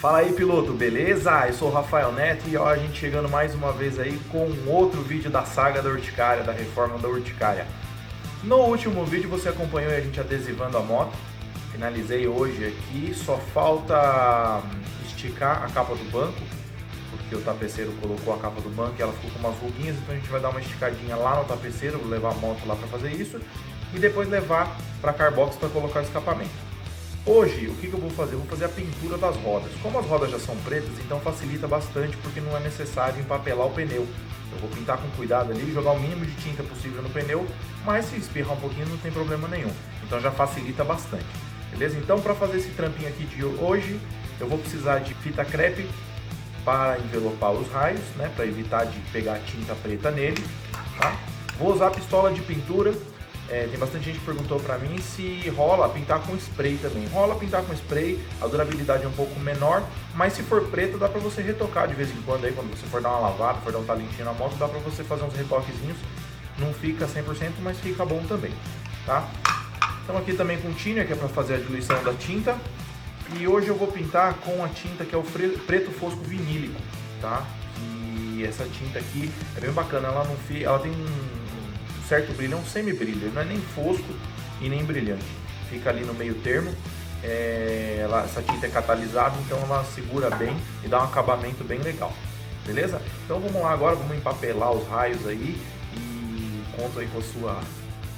Fala aí, piloto, beleza? Eu sou o Rafael Neto e ó, a gente chegando mais uma vez aí com um outro vídeo da saga da Urticária, da reforma da Urticária. No último vídeo você acompanhou a gente adesivando a moto. Finalizei hoje aqui, só falta esticar a capa do banco, porque o tapeceiro colocou a capa do banco e ela ficou com umas ruguinhas, então a gente vai dar uma esticadinha lá no tapeceiro, vou levar a moto lá para fazer isso e depois levar para a Carbox para colocar o escapamento. Hoje, o que eu vou fazer? Eu vou fazer a pintura das rodas. Como as rodas já são pretas, então facilita bastante porque não é necessário empapelar o pneu. Eu vou pintar com cuidado ali, jogar o mínimo de tinta possível no pneu, mas se espirrar um pouquinho não tem problema nenhum. Então já facilita bastante, beleza? Então para fazer esse trampinho aqui de hoje, eu vou precisar de fita crepe para envelopar os raios, né? Para evitar de pegar tinta preta nele, tá? Vou usar pistola de pintura. Tem bastante gente que perguntou pra mim se rola pintar com spray também. Rola pintar com spray, a durabilidade é um pouco menor, mas se for preto dá pra você retocar de vez em quando aí, quando você for dar uma lavada, for dar um talentinho na moto, dá pra você fazer uns retoquezinhos. Não fica 100%, mas fica bom também, tá? Então aqui também com tinta, que é pra fazer a diluição da tinta. E hoje eu vou pintar com a tinta que é o preto fosco vinílico, tá? E essa tinta aqui é bem bacana, ela tem um certo brilho, é um semi-brilho, não é nem fosco e nem brilhante, fica ali no meio termo. Essa tinta é catalisada, então ela segura bem e dá um acabamento bem legal, beleza? Então vamos lá agora, vamos empapelar os raios aí e conto aí com a sua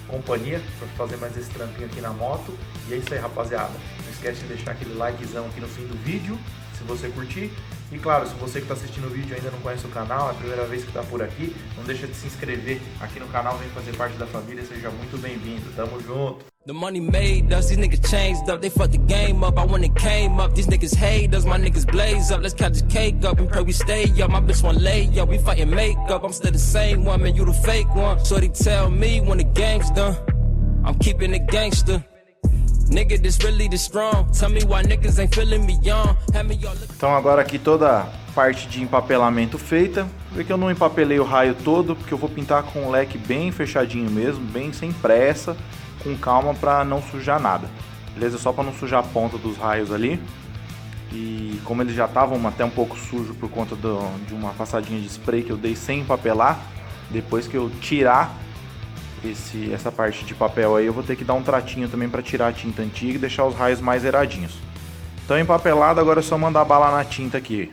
companhia para fazer mais esse trampinho aqui na moto. E é isso aí, rapaziada, não esquece de deixar aquele likezão aqui no fim do vídeo se você curtir. E claro, se você que está assistindo o vídeo ainda não conhece o canal, é a primeira vez que está por aqui, não deixa de se inscrever aqui no canal, vem fazer parte da família, seja muito bem-vindo, tamo junto! The money made us, these niggas changed up, they fucked the game up, I when it came up, these niggas hate us, my niggas blaze up, let's catch the cake up and pray we stay up, my bitch won't lay up, we fighting makeup, I'm still the same one, man, you the fake one, shorty tell me when the game's done, I'm keeping it gangster. Nigga, this really the strong. Tell me why niggas ain't feeling me young. Então agora aqui toda a parte de empapelamento feita. Vê que eu não empapelei o raio todo, porque eu vou pintar com o leque bem fechadinho mesmo, bem sem pressa, com calma para não sujar nada. Beleza? Só para não sujar a ponta dos raios ali. E como eles já estavam até um pouco sujos por conta de uma passadinha de spray que eu dei sem empapelar, depois que eu tirar essa parte de papel aí, eu vou ter que dar um tratinho também para tirar a tinta antiga e deixar os raios mais eradinhos. Então empapelado, agora é só mandar bala na tinta aqui.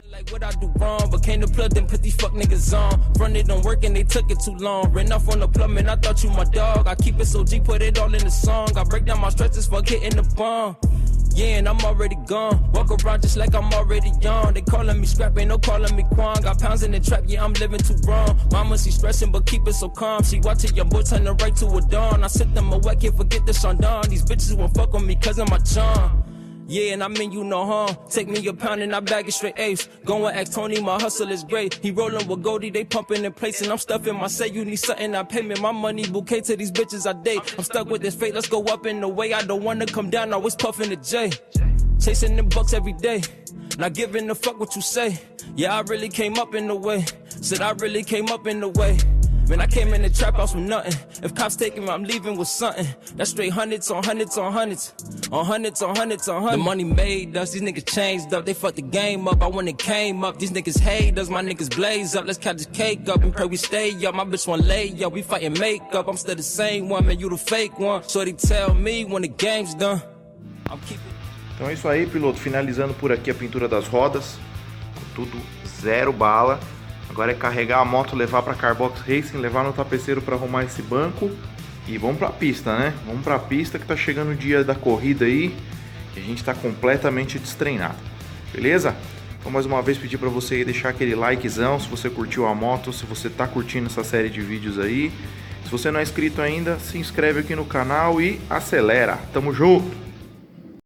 Yeah, and I'm already gone. Walk around just like I'm already young. They calling me scrap, ain't no calling me Quan. Got pounds in the trap, yeah, I'm living too wrong. Mama, she stressing, but keep it so calm. She watching your boy turn the right to a dawn. I sit them away, can't forget the Shandon. These bitches won't fuck with me cause of my charm. Yeah, and I mean you no harm. Take me a pound and I bag it straight ace. Go and ask Tony, my hustle is great. He rolling with Goldie, they pumping and placing. I'm stuffing my say, you need something, I pay me. My money bouquet to these bitches I date. I'm stuck with this fate, let's go up in the way. I don't wanna come down, always puffing the J. Chasing them bucks every day. Not giving a fuck what you say. Yeah, I really came up in the way. Said I really came up in the way. Man, I came in the trap house with nothing. If cops taking me, I'm leaving with something. That's straight hundreds on hundreds on hundreds. On hundreds on hundreds on hundreds. The money made us, these niggas changed up. They fucked the game up, I when it came up. These niggas hate us, my niggas blaze up. Let's catch the cake up and pray we stay up. My bitch won't lay up, we fighting makeup. I'm still the same one, man, you the fake one. Shorty tell me when the game's done. I'm keeping... Então é isso aí, piloto, finalizando por aqui a pintura das rodas. Tudo zero bala. Agora é carregar a moto, levar para Carbox Racing, levar no tapeceiro para arrumar esse banco e vamos para a pista, né? Vamos para a pista que tá chegando o dia da corrida aí e a gente está completamente destreinado, beleza? Então mais uma vez pedir para você aí deixar aquele likezão se você curtiu a moto, se você tá curtindo essa série de vídeos aí. Se você não é inscrito ainda, se inscreve aqui no canal e acelera. Tamo junto!